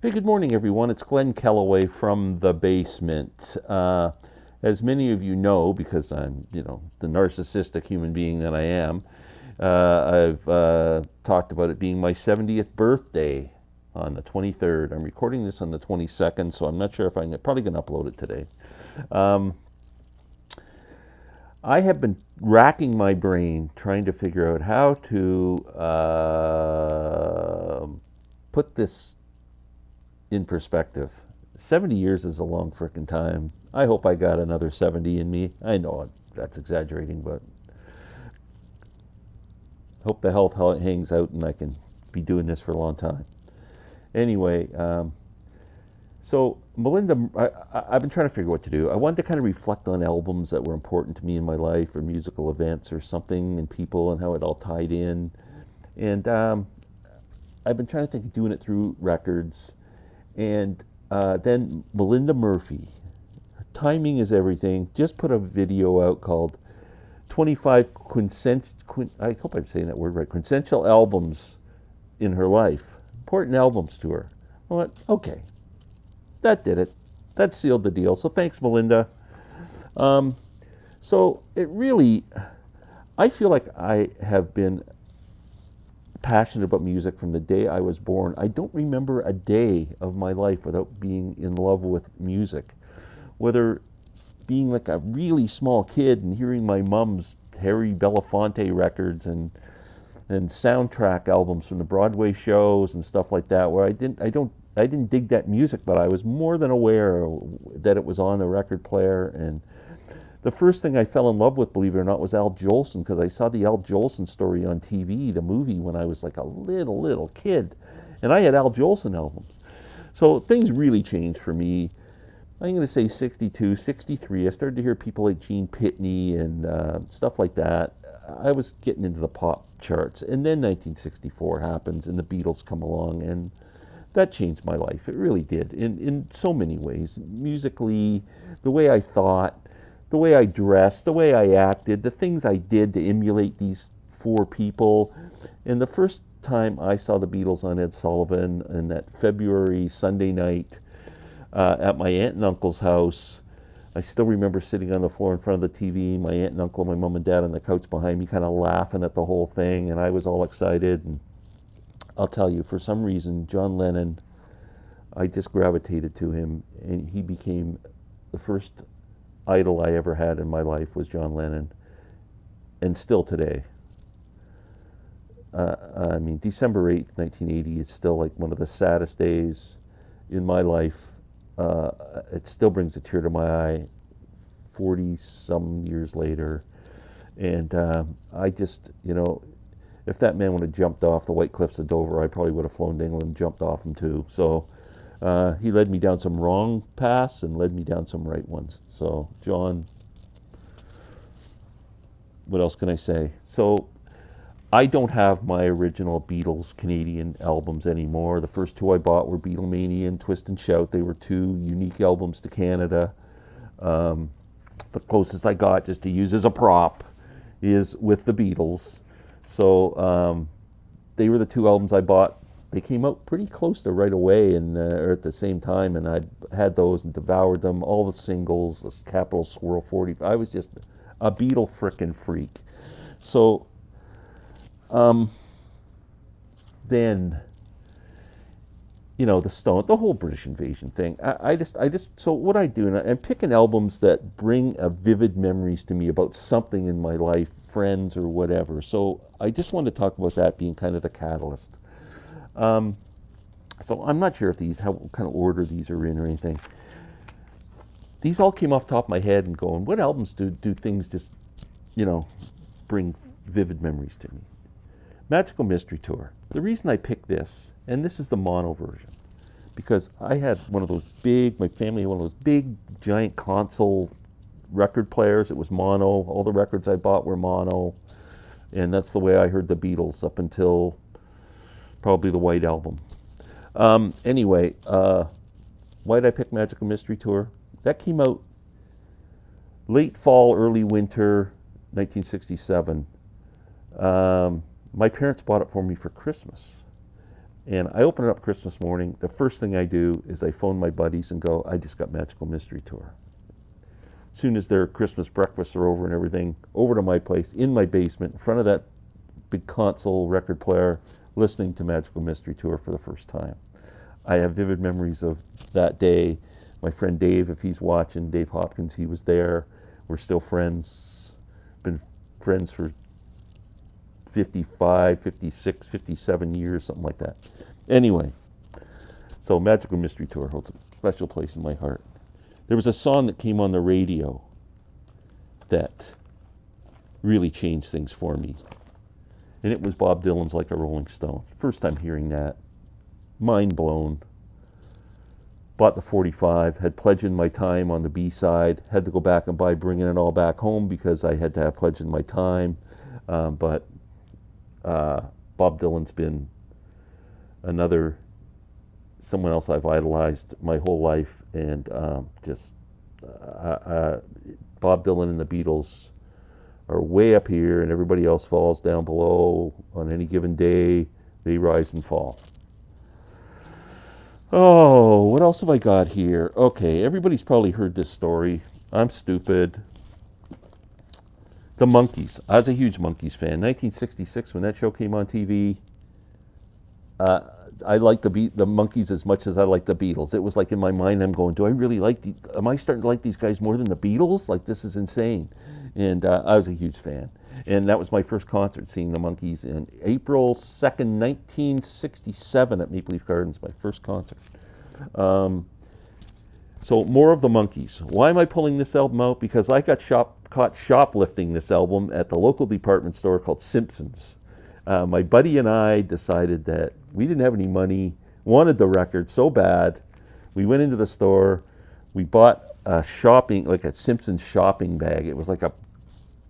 Hey, good morning, everyone. It's Glenn Kellaway from the basement. As many of you know, because I'm, the narcissistic human being that I am, I've talked about it being my 70th birthday on the 23rd. I'm recording this on the 22nd, so I'm not sure if I'm probably going to upload it today. Um, I have been racking my brain trying to figure out how to put this in perspective. 70 years is a long frickin' time. I hope I got another 70 in me. I know that's exaggerating, but hope the health hangs out and I can be doing this for a long time. Anyway, so Melinda, I've been trying to figure what to do. I wanted to kind of reflect on albums that were important to me in my life, or musical events, or something, and people, and how it all tied in. And I've been trying to think of doing it through records. And then Melinda Murphy, timing is everything, just put a video out called 25 I hope I'm saying that word right, quintessential albums in her life, important albums to her. I went, okay, that did it. That sealed the deal. So thanks, Melinda. Um, so it really, I feel like I have been passionate about music from the day I was born. I don't remember a day of my life without being in love with music. Whether being like a really small kid and hearing my mom's Harry Belafonte records and soundtrack albums from the Broadway shows and stuff like that, where I didn't dig that music, but I was more than aware that it was on a record player. And the first thing I fell in love with, believe it or not, was Al Jolson, because I saw the Al Jolson story on TV, the movie, when I was like a little kid, and I had Al Jolson albums. So things really changed for me. I'm going to say 62, 63. I started to hear people like Gene Pitney and stuff like that. I was getting into the pop charts. And then 1964 happens and the Beatles come along, and that changed my life. It really did in so many ways. Musically, the way I thought, the way I dressed, the way I acted, the things I did to emulate these four people. And the first time I saw the Beatles on Ed Sullivan in that February Sunday night at my aunt and uncle's house. I still remember sitting on the floor in front of the TV, my aunt and uncle, my mom and dad on the couch behind me, kind of laughing at the whole thing, and I was all excited. And I'll tell you, for some reason, John Lennon, I just gravitated to him, and he became the first idol I ever had in my life was John Lennon, and still today. I mean, December 8th, 1980 is still like one of the saddest days in my life. It still brings a tear to my eye 40 some years later. And I just, if that man would have jumped off the White Cliffs of Dover, I probably would have flown to England and jumped off him too. So he led me down some wrong paths and led me down some right ones. So, John, what else can I say? So, I don't have my original Beatles Canadian albums anymore. The first two I bought were Beatlemania and Twist and Shout. They were two unique albums to Canada. Um, the closest I got, just to use as a prop, is with the Beatles. So they were the two albums I bought. They came out pretty close to right away and or at the same time, and I had those and devoured them. All the singles, the Capital Squirrel 40. I was just a Beatle frickin' freak. So um, then, the Stone, the whole British invasion thing. So what I do, and I'm picking albums that bring vivid memories to me about something in my life, friends or whatever. So I just wanted to talk about that being kind of the catalyst. Um, so I'm not sure if how kind of order these are in or anything. These all came off the top of my head and going, what albums do things just, bring vivid memories to me? Magical Mystery Tour. The reason I picked this, and this is the mono version, because I had my family had one of those big, giant console record players. It was mono. All the records I bought were mono. And that's the way I heard the Beatles up until probably the White Album. Anyway, why did I pick Magical Mystery Tour? That came out late fall, early winter, 1967. My parents bought it for me for Christmas. And I open it up Christmas morning. The first thing I do is I phone my buddies and go, I just got Magical Mystery Tour. As soon as their Christmas breakfasts are over and everything, over to my place, in my basement, in front of that big console record player, listening to Magical Mystery Tour for the first time. I have vivid memories of that day. My friend Dave, if he's watching, Dave Hopkins, he was there. We're still friends. Been friends for 55, 56, 57 years, something like that. Anyway, so Magical Mystery Tour holds a special place in my heart. There was a song that came on the radio that really changed things for me. And it was Bob Dylan's Like a Rolling Stone. First time hearing that, mind blown. Bought the 45, had Pledge in My Time on the B-side, had to go back and buy Bringing It All Back Home because I had to have Pledge in My Time. But Bob Dylan's been someone else I've idolized my whole life, and Bob Dylan and the Beatles are way up here, and everybody else falls down below. On any given day, they rise and fall. Oh, what else have I got here? Okay, everybody's probably heard this story. I'm stupid. The Monkees. I was a huge Monkees fan. 1966, when that show came on TV, I liked the Monkees as much as I liked the Beatles. It was like in my mind, I'm going, do I really am I starting to like these guys more than the Beatles? Like, this is insane. And I was a huge fan. And that was my first concert, seeing the Monkees in April 2nd, 1967 at Maple Leaf Gardens, my first concert. So more of the Monkees. Why am I pulling this album out? Because I got caught shoplifting this album at the local department store called Simpson's. My buddy and I decided that we didn't have any money, wanted the record so bad. We went into the store, we bought a Simpsons shopping bag. It was like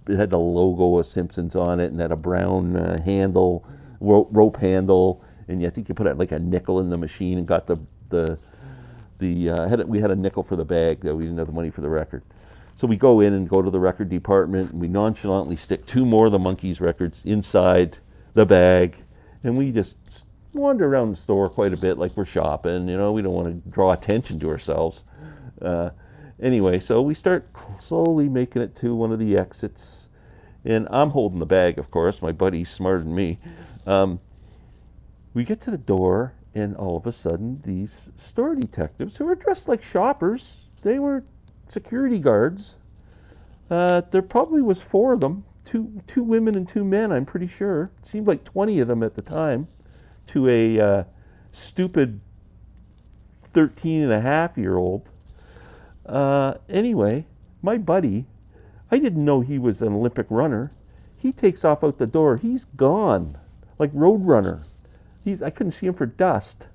it had the logo of Simpsons on it and had a brown handle, rope handle, and I think you put like a nickel in the machine and got we had a nickel for the bag, though we didn't have the money for the record. So we go to the record department, and we nonchalantly stick 2 more of the Monkees records inside the bag, and we just wander around the store quite a bit like we're shopping. We don't want to draw attention to ourselves. Anyway, so we start slowly making it to one of the exits, and I'm holding the bag, of course. My buddy's smarter than me. We get to the door, and all of a sudden, these store detectives, who are dressed like shoppers, they were security guards. There probably was 4 of them, two women and 2 men, I'm pretty sure. It seemed like 20 of them at the time, to a stupid 13-and-a-half-year-old. Anyway, my buddy, I didn't know he was an Olympic runner. He takes off out the door. He's gone, like Roadrunner. I couldn't see him for dust.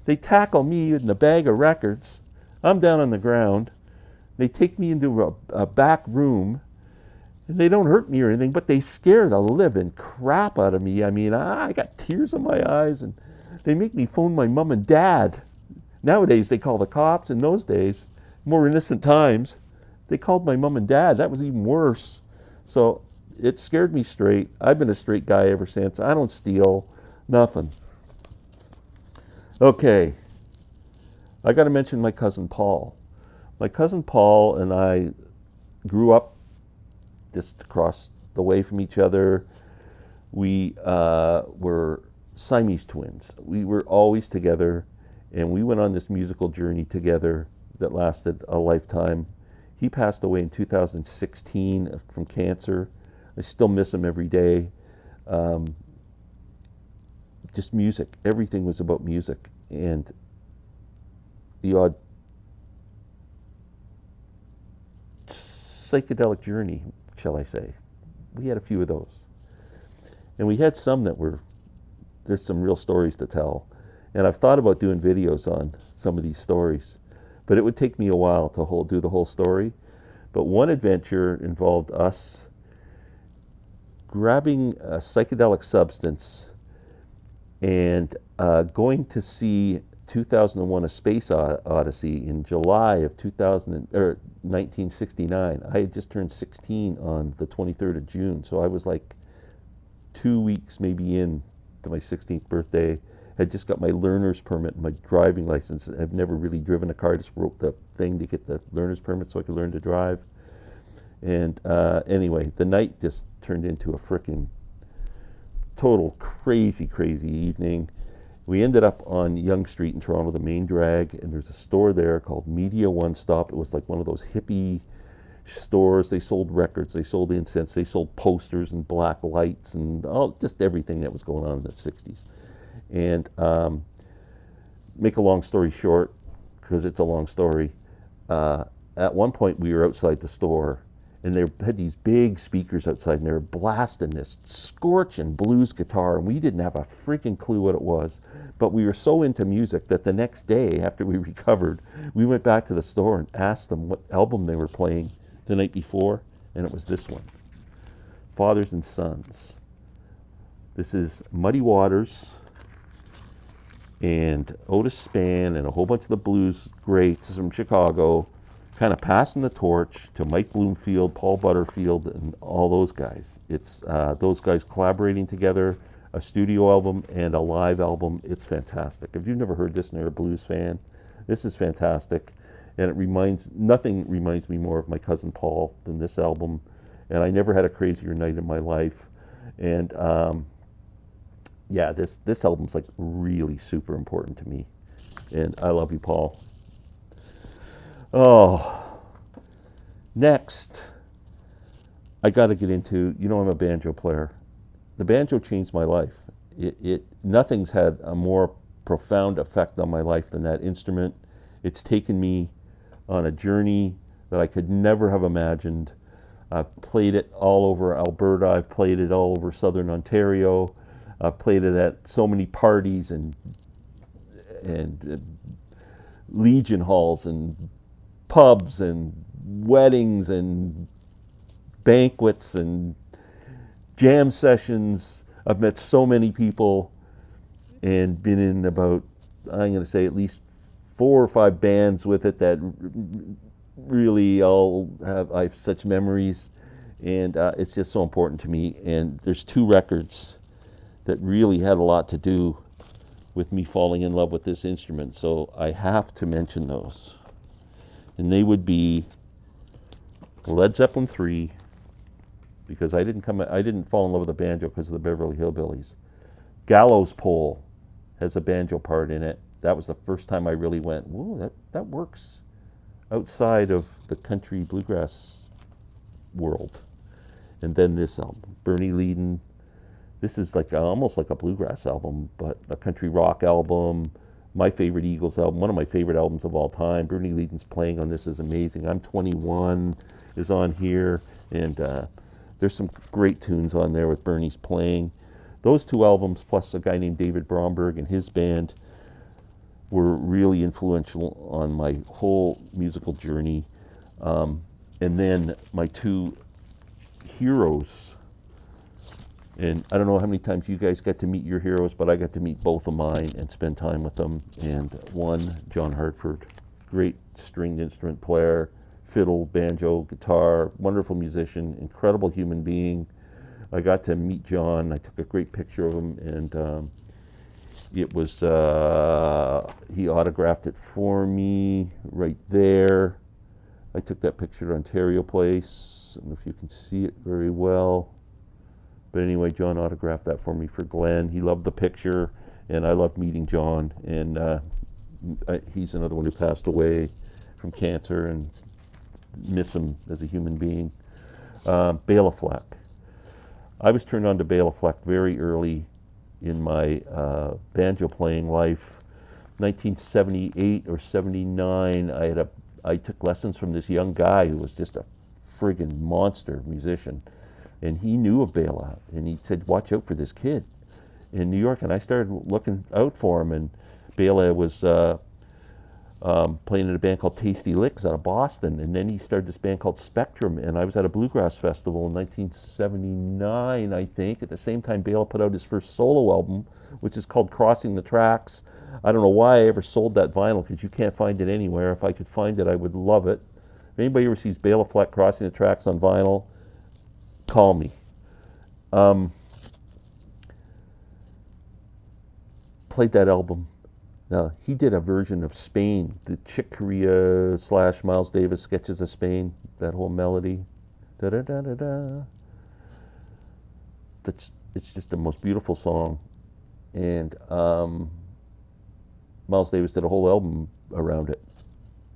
They tackle me in the bag of records. I'm down on the ground. They take me into a back room, and they don't hurt me or anything, but they scare the living crap out of me. I mean, I got tears in my eyes, and they make me phone my mom and dad. Nowadays, they call the cops. In those days, more innocent times, they called my mom and dad. That was even worse. So it scared me straight. I've been a straight guy ever since. I don't steal, nothing. Okay, I got to mention my cousin Paul. My cousin Paul and I grew up just across the way from each other. We were Siamese twins. We were always together, and we went on this musical journey together that lasted a lifetime. He passed away in 2016 from cancer. I still miss him every day. Just music. Everything was about music, and the odd psychedelic journey, shall I say. We had a few of those. And we had some there's some real stories to tell. And I've thought about doing videos on some of these stories, but it would take me a while to do the whole story. But one adventure involved us grabbing a psychedelic substance and going to see 2001: A Space Odyssey in July of 1969. I had just turned 16 on the 23rd of June, so I was like 2 weeks maybe in to my 16th birthday. had just got my learner's permit and my driving license. I've never really driven a car, just wrote the thing to get the learner's permit so I could learn to drive. And anyway, the night just turned into a frickin' total crazy evening. We ended up on Yonge Street in Toronto, the main drag, and there's a store there called Media One Stop. It was like one of those hippie stores. They sold records, they sold incense, they sold posters and black lights and just everything that was going on in the 60s. And make a long story short, because it's a long story, at one point we were outside the store and they had these big speakers outside and they were blasting this scorching blues guitar, and we didn't have a freaking clue what it was, but we were so into music that the next day after we recovered, we went back to the store and asked them what album they were playing the night before, and it was this one, Fathers and Sons. This is Muddy Waters and Otis Spann and a whole bunch of the blues greats from Chicago, kind of passing the torch to Mike Bloomfield, Paul Butterfield, and all those guys. It's those guys collaborating together, a studio album and a live album. It's fantastic. If you've never heard this and you're a blues fan, this is fantastic. And nothing reminds me more of my cousin Paul than this album. And I never had a crazier night in my life. And yeah, this album's like really super important to me. And I love you, Paul. Oh, next, I got to get into, I'm a banjo player. The banjo changed my life. Nothing's had a more profound effect on my life than that instrument. It's taken me on a journey that I could never have imagined. I've played it all over Alberta. I've played it all over Southern Ontario. I've played it at so many parties and Legion halls and pubs and weddings and banquets and jam sessions. I've met so many people and been in about, I'm going to say, at least 4 or 5 bands with it that really I have such memories, and it's just so important to me. And there's 2 records that really had a lot to do with me falling in love with this instrument, so I have to mention those. And they would be Led Zeppelin 3, because I didn't fall in love with the banjo because of the Beverly Hillbillies. Gallows Pole has a banjo part in it. That was the first time I really went, whoa, that works outside of the country bluegrass world. And then this album, Bernie Leadon. This is like almost like a bluegrass album, but a country rock album. My favorite Eagles album, one of my favorite albums of all time. Bernie Leadon's playing on this is amazing. I'm 21 is on here, and there's some great tunes on there with Bernie's playing. Those 2 albums, plus a guy named David Bromberg and his band, were really influential on my whole musical journey. And then my 2 heroes, and I don't know how many times you guys got to meet your heroes, but I got to meet both of mine and spend time with them. And one, John Hartford, great stringed instrument player, fiddle, banjo, guitar, wonderful musician, incredible human being. I got to meet John. I took a great picture of him, and it was, he autographed it for me right there. I took that picture at Ontario Place. I don't know if you can see it very well. But anyway, John autographed that for me for Glenn. He loved the picture, and I loved meeting John. And he's another one who passed away from cancer, and miss him as a human being. Bela Fleck. I was turned on to Bela Fleck very early in my banjo playing life. 1978 or 79, I took lessons from this young guy who was just a friggin' monster musician. And he knew of Bela, and he said, watch out for this kid in New York. And I started looking out for him, and Bela was playing in a band called Tasty Licks out of Boston, and then he started this band called Spectrum, and I was at a bluegrass festival in 1979, I think. At the same time, Bela put out his first solo album, which is called Crossing the Tracks. I don't know why I ever sold that vinyl, because you can't find it anywhere. If I could find it, I would love it. If anybody ever sees Bela Fleck Crossing the Tracks on vinyl, call me. played that album. Now, he did a version of Spain, the Chick Corea / Miles Davis Sketches of Spain, that whole melody. Da da da da da. It's just the most beautiful song. And Miles Davis did a whole album around it.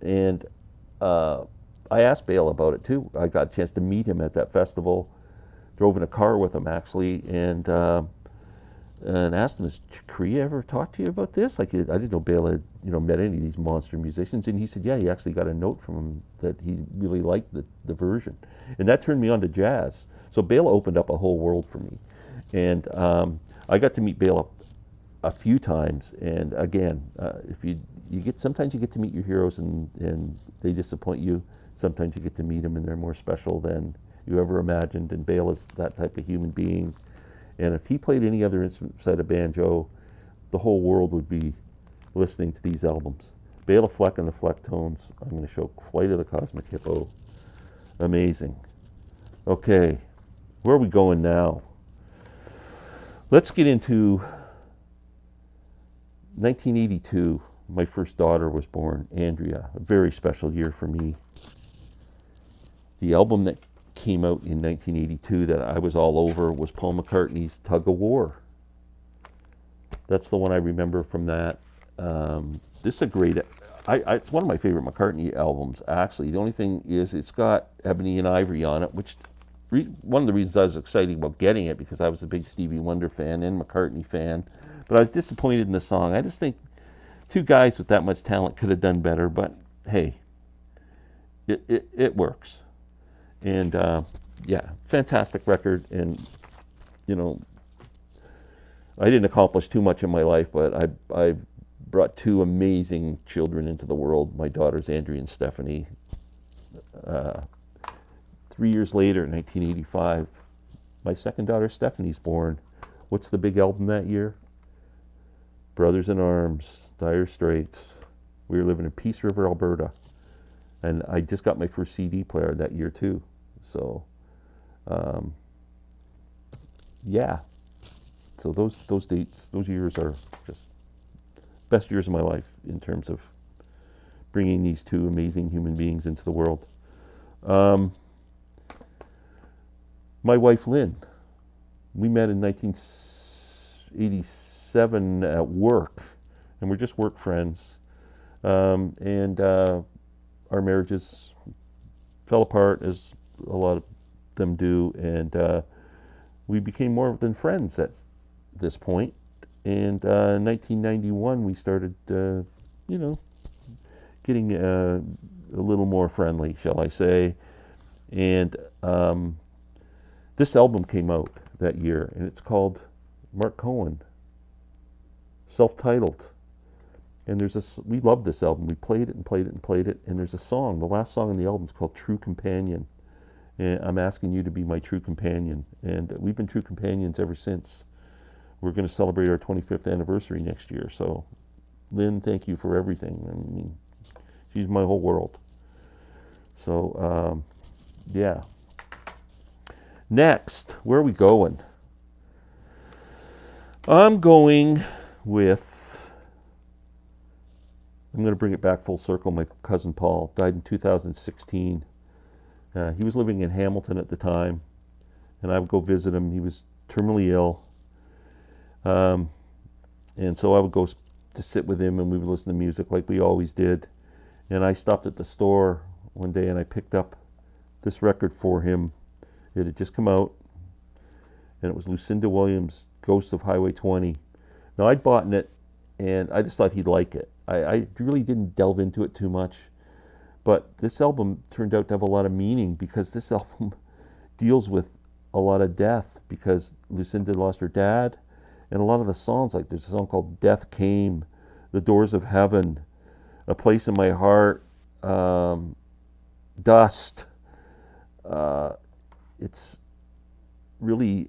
And I asked Bale about it too. I got a chance to meet him at that festival. Drove in a car with him actually, and asked him, "Has Korea ever talked to you about this?" Like, I didn't know Bale had met any of these monster musicians, and he said, "Yeah, he actually got a note from him that he really liked the version," and that turned me on to jazz. So Bale opened up a whole world for me, and I got to meet Bale a few times. And again, if you get sometimes you get to meet your heroes and they disappoint you. Sometimes you get to meet them and they're more special than you ever imagined. And Bale is that type of human being. And if he played any other instrument beside a banjo, the whole world would be listening to these albums. Bela Fleck and the Flecktones. I'm going to show Flight of the Cosmic Hippo. Amazing. Okay, where are we going now? Let's get into 1982. My first daughter was born, Andrea. A very special year for me. The album that came out in 1982 that I was all over was Paul McCartney's Tug of War. That's the one I remember from that. This is a great, it's one of my favorite McCartney albums, actually. The only thing is it's got Ebony and Ivory on it, which one of the reasons I was excited about getting it, because I was a big Stevie Wonder fan and McCartney fan, but I was disappointed in the song. I just think two guys with that much talent could have done better, but hey, it works. And yeah, fantastic record. And I didn't accomplish too much in my life, but I brought two amazing children into the world. My daughters, Andrea and Stephanie. 3 years later, in 1985, my second daughter, Stephanie's born. What's the big album that year? Brothers in Arms, Dire Straits. We were living in Peace River, Alberta. And I just got my first CD player that year too. So, yeah. So those dates, those years are just best years of my life in terms of bringing these two amazing human beings into the world. My wife, Lynn, we met in 1987 at work, and we're just work friends. And our marriages fell apart, as a lot of them do, and we became more than friends at this point. And in 1991, we started, getting a little more friendly, shall I say. And this album came out that year, and it's called Mark Cohen, self-titled. And we love this album. We played it and played it and played it. And there's a song, the last song on the album is called True Companion. And I'm asking you to be my true companion. And we've been true companions ever since. We're going to celebrate our 25th anniversary next year. So, Lynn, thank you for everything. I mean, she's my whole world. So, yeah. Next, where are we going? I'm going to bring it back full circle. My cousin Paul died in 2016. He was living in Hamilton at the time, and I would go visit him. He was terminally ill. And so I would go to sit with him, and we would listen to music like we always did. And I stopped at the store one day, and I picked up this record for him. It had just come out, and it was Lucinda Williams' Ghost of Highway 20. Now, I'd bought it, and I just thought he'd like it. I really didn't delve into it too much, but this album turned out to have a lot of meaning, because this album deals with a lot of death, because Lucinda lost her dad, and a lot of the songs, like there's a song called Death Came, The Doors of Heaven, A Place in My Heart, Dust. It's really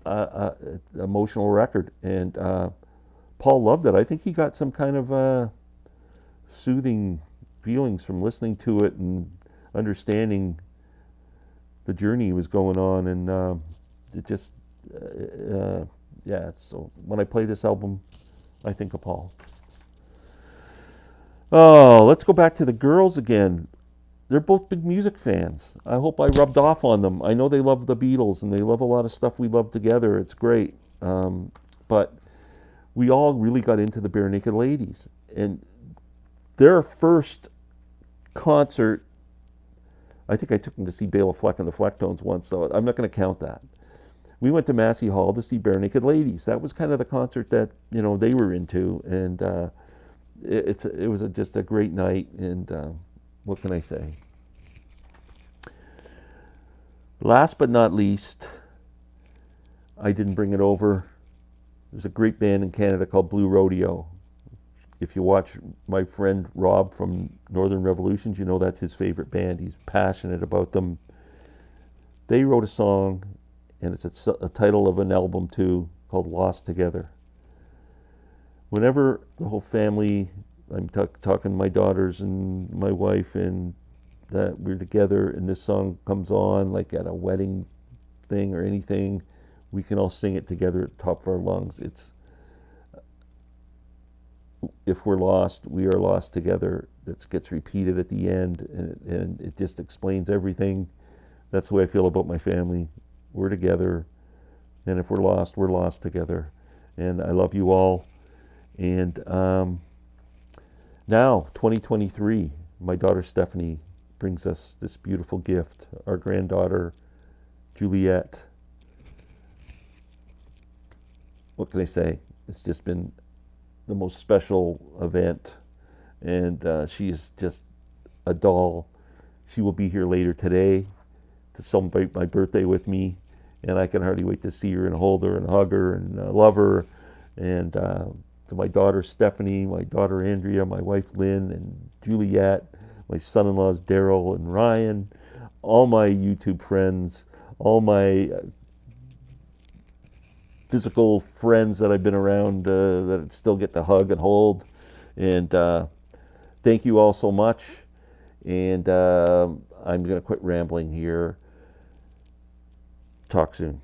an emotional record, and Paul loved it. I think he got some kind of soothing feelings from listening to it and understanding the journey he was going on, and it just, yeah. So when I play this album, I think of Paul. Oh, let's go back to the girls again. They're both big music fans. I hope I rubbed off on them. I know they love the Beatles and they love a lot of stuff we love together. It's great. But we all really got into the Bare Naked Ladies. And their first concert, I think I took them to see Bela Fleck and the Flecktones once, so I'm not going to count that. We went to Massey Hall to see Bare Naked Ladies. That was kind of the concert that they were into, and it was just a great night. And what can I say? Last but not least, I didn't bring it over. There's a great band in Canada called Blue Rodeo. If you watch my friend Rob from Northern Revolutions, you know that's his favorite band. He's passionate about them. They wrote a song, and it's a title of an album too, called Lost Together. Whenever the whole family, I'm talking to my daughters and my wife, and that we're together and this song comes on, like at a wedding thing or anything, we can all sing it together at the top of our lungs. It's if we're lost, we are lost together. That gets repeated at the end, and it just explains everything. That's the way I feel about my family. We're together, and if we're lost together. And I love you all. And now, 2023, my daughter Stephanie brings us this beautiful gift. Our granddaughter, Juliet. What can I say? It's just been the most special event, and she is just a doll. She will be here later today to celebrate my birthday with me, and I can hardly wait to see her and hold her and hug her and love her. And to my daughter Stephanie, my daughter Andrea, my wife Lynn, and Juliet, my son-in-laws Daryl and Ryan, all my YouTube friends, all my physical friends that I've been around that I still get to hug and hold. And thank you all so much. And I'm going to quit rambling here. Talk soon.